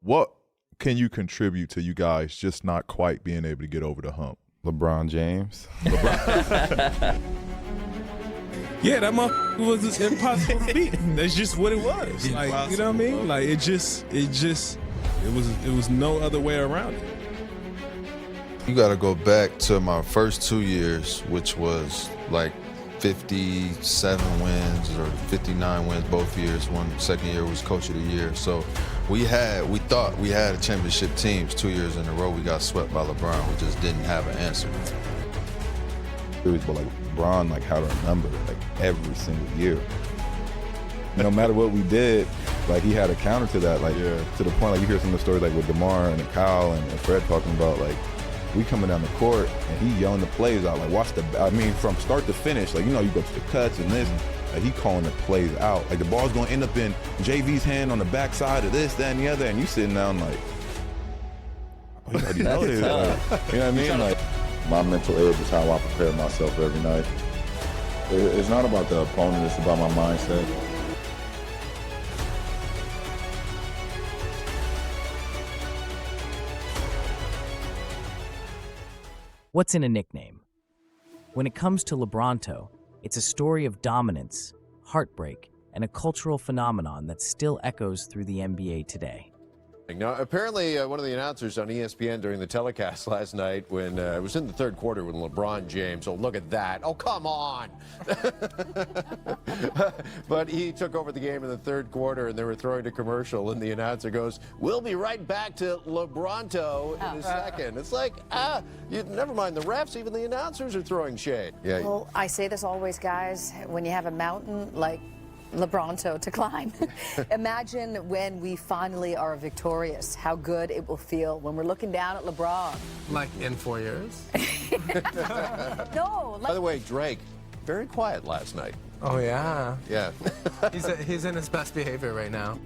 What can you contribute to you guys just not quite being able to get over the hump? LeBron James. Yeah, that motherfucker was impossible to beat. That's just what it was. Like, you know what I mean? Like, it was no other way around it. You got to go back to my first 2 years, which was like 57 wins or 59 wins both years. Second year was coach of the year. So we thought we had a championship teams 2 years in a row. We got swept by LeBron. We just didn't have an answer. But like LeBron had our number like every single year. No matter what we did, like he had a counter to that. Like to the point like you hear some of the stories like with DeMar and Kyle and Fred talking about like we coming down the court and he yelling the plays out. Like watch from start to finish. Like you go to the cuts and this. Like he calling the plays out. Like the ball's gonna end up in JV's hand on the backside of this, that, and the other, and you sitting down like, oh, you already know this. You know what I mean? Like my mental edge is how I prepare myself every night. It's not about the opponent, it's about my mindset. What's in a nickname? When it comes to LeBronto, it's a story of dominance, heartbreak, and a cultural phenomenon that still echoes through the NBA today. Now, apparently, one of the announcers on ESPN during the telecast last night, when it was in the third quarter when LeBron James, oh, look at that. Oh, come on. But he took over the game in the third quarter, and they were throwing a commercial, and the announcer goes, we'll be right back to LeBronto in a second. It's like, never mind the refs, even the announcers are throwing shade. Yeah. Well, I say this always, guys, when you have a mountain like LeBronto to climb. Imagine when we finally are victorious, how good it will feel when we're looking down at LeBron. Like in 4 years? No. By the way, Drake, very quiet last night. Oh, yeah. Yeah. He's in his best behavior right now.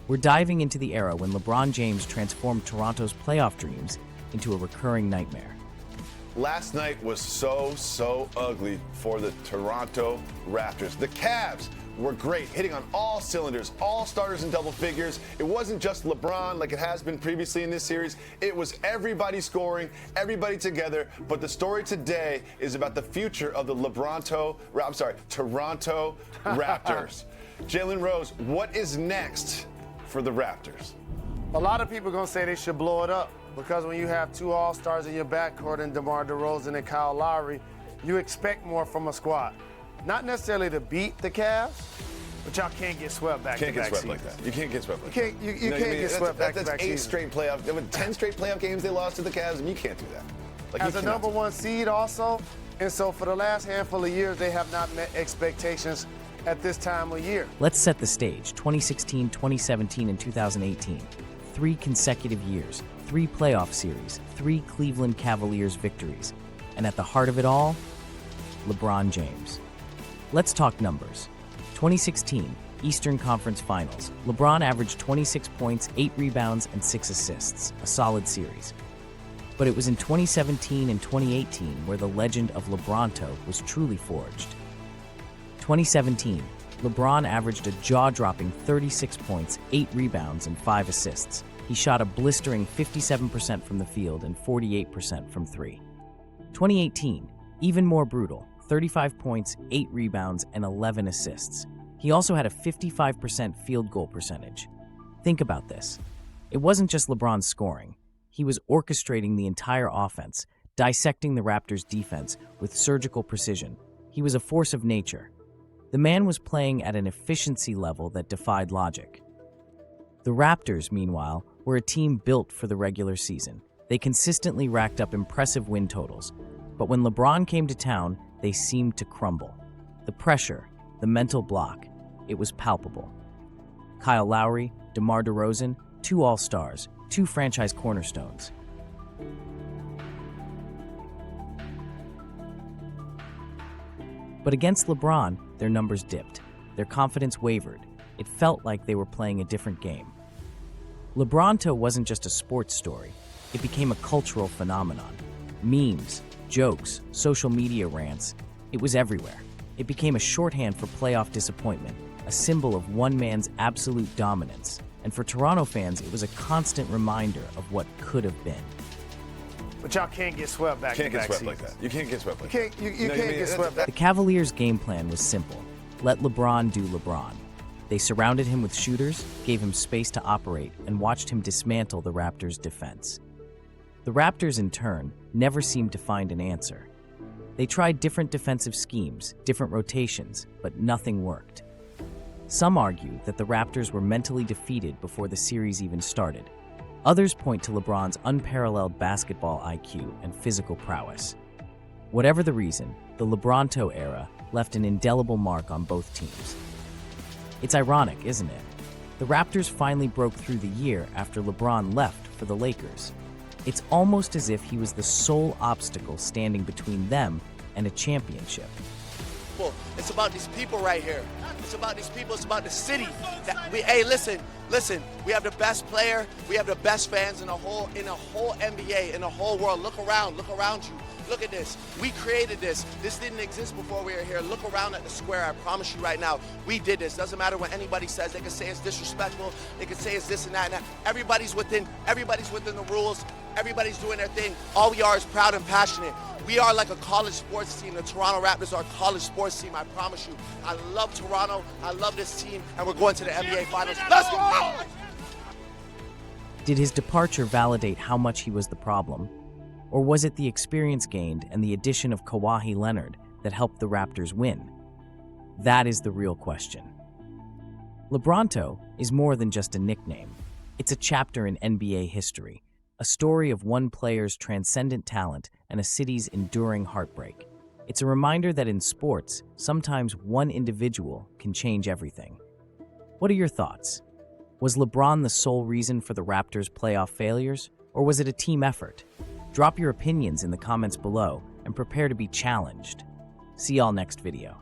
We're diving into the era when LeBron James transformed Toronto's playoff dreams into a recurring nightmare. Last night was so ugly for the Toronto Raptors. The Cavs were great, hitting on all cylinders, all starters in double figures. It wasn't just LeBron like it has been previously in this series. It was everybody scoring, everybody together. But the story today is about the future of the Toronto Raptors. Jalen Rose, what is next for the Raptors? A lot of people are going to say they should blow it up because when you have two All-Stars in your backcourt and DeMar DeRozan and Kyle Lowry, you expect more from a squad. Not necessarily to beat the Cavs, but y'all can't get swept back-to-back Can't get swept seasons. like that. You can't get swept like You that. can't get swept back-to-back That's 8 seasons. straight playoff, 10 straight playoff games they lost to the Cavs, and you can't do that. Like, As a number one seed also, and so for the last handful of years, they have not met expectations at this time of year. Let's set the stage. 2016, 2017, and 2018. 3 consecutive years, 3 playoff series, 3 Cleveland Cavaliers victories. And at the heart of it all, LeBron James. Let's talk numbers. 2016, Eastern Conference Finals. LeBron averaged 26 points, 8 rebounds, and 6 assists. A solid series. But it was in 2017 and 2018 where the legend of LeBronto was truly forged. 2017, LeBron averaged a jaw-dropping 36 points, 8 rebounds, and 5 assists. He shot a blistering 57% from the field and 48% from 3. 2018, even more brutal, 35 points, 8 rebounds, and 11 assists. He also had a 55% field goal percentage. Think about this. It wasn't just LeBron scoring. He was orchestrating the entire offense, dissecting the Raptors' defense with surgical precision. He was a force of nature. The man was playing at an efficiency level that defied logic. The Raptors, meanwhile, were a team built for the regular season. They consistently racked up impressive win totals, but when LeBron came to town, they seemed to crumble. The pressure, the mental block, it was palpable. Kyle Lowry, DeMar DeRozan, 2 All-Stars, 2 franchise cornerstones. But against LeBron, their numbers dipped. Their confidence wavered. It felt like they were playing a different game. LeBronto wasn't just a sports story. It became a cultural phenomenon. Memes, jokes, social media rants, it was everywhere. It became a shorthand for playoff disappointment, a symbol of one man's absolute dominance. And for Toronto fans, it was a constant reminder of what could have been. But y'all can't get swept back Can't to get back swept like seasons. that. You can't get swept like that. You can't get swept back. The Cavaliers' game plan was simple. Let LeBron do LeBron. They surrounded him with shooters, gave him space to operate, and watched him dismantle the Raptors' defense. The Raptors, in turn, never seemed to find an answer. They tried different defensive schemes, different rotations, but nothing worked. Some argue that the Raptors were mentally defeated before the series even started. Others point to LeBron's unparalleled basketball IQ and physical prowess. Whatever the reason, the LeBronto era left an indelible mark on both teams. It's ironic, isn't it? The Raptors finally broke through the year after LeBron left for the Lakers. It's almost as if he was the sole obstacle standing between them and a championship. It's about these people right here. It's about these people. It's about the city. Hey, listen. We have the best player. We have the best fans in the whole NBA, in the whole world. Look around you. Look at this. We created this. This didn't exist before we were here. Look around at the square. I promise you right now, we did this. Doesn't matter what anybody says. They can say it's disrespectful. They can say it's this and that and that. Everybody's within the rules. Everybody's doing their thing. All we are is proud and passionate. We are like a college sports team. The Toronto Raptors are a college sports team, I promise you. I love Toronto. I love this team, and we're going to the NBA Finals. Let's go! Did his departure validate how much he was the problem? Or was it the experience gained and the addition of Kawhi Leonard that helped the Raptors win? That is the real question. LeBronto is more than just a nickname. It's a chapter in NBA history, a story of one player's transcendent talent and a city's enduring heartbreak. It's a reminder that in sports, sometimes one individual can change everything. What are your thoughts? Was LeBron the sole reason for the Raptors' playoff failures, or was it a team effort? Drop your opinions in the comments below and prepare to be challenged. See y'all next video.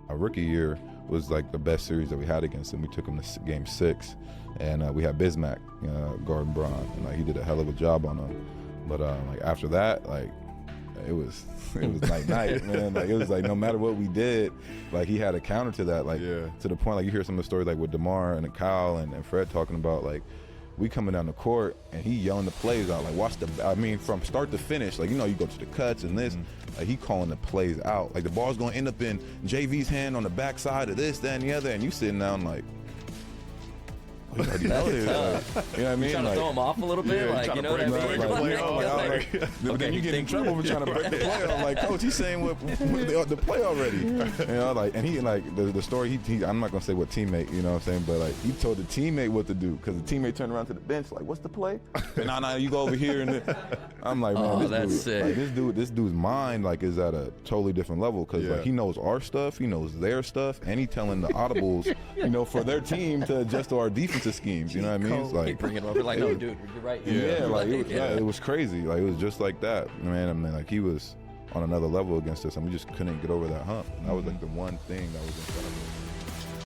Our rookie year was like the best series that we had against him. We took him to Game 6, and we had Bismack guarding Bron, and he did a hell of a job on him. But after that, it was night, man. It was no matter what we did, he had a counter to that. To the point, you hear some of the stories with DeMar and Kyle and Fred talking about we coming down the court and he yelling the plays out, from start to finish, you go to the cuts and this, he calling the plays out. The ball's gonna end up in JV's hand on the backside of this, that, and the other, and you sitting down you already know this. You know what I mean? Trying to throw him off a little bit, you know what I mean? But then you get in trouble for trying to break the play off. Coach, he's saying the play already. And he the story. He I'm not gonna say what teammate, you know what I'm saying, but he told the teammate what to do because the teammate turned around to the bench what's the play? And nah, you go over here and I'm man, this dude's mind is at a totally different level because he knows our stuff, he knows their stuff, and he telling the audibles, for their team to adjust to our defensive schemes, you know what I mean? It's bring it over, no, dude, you're right. It was crazy. It was just like that, man. He was on another level against us, and we just couldn't get over that hump. And that was the one thing that was incredible.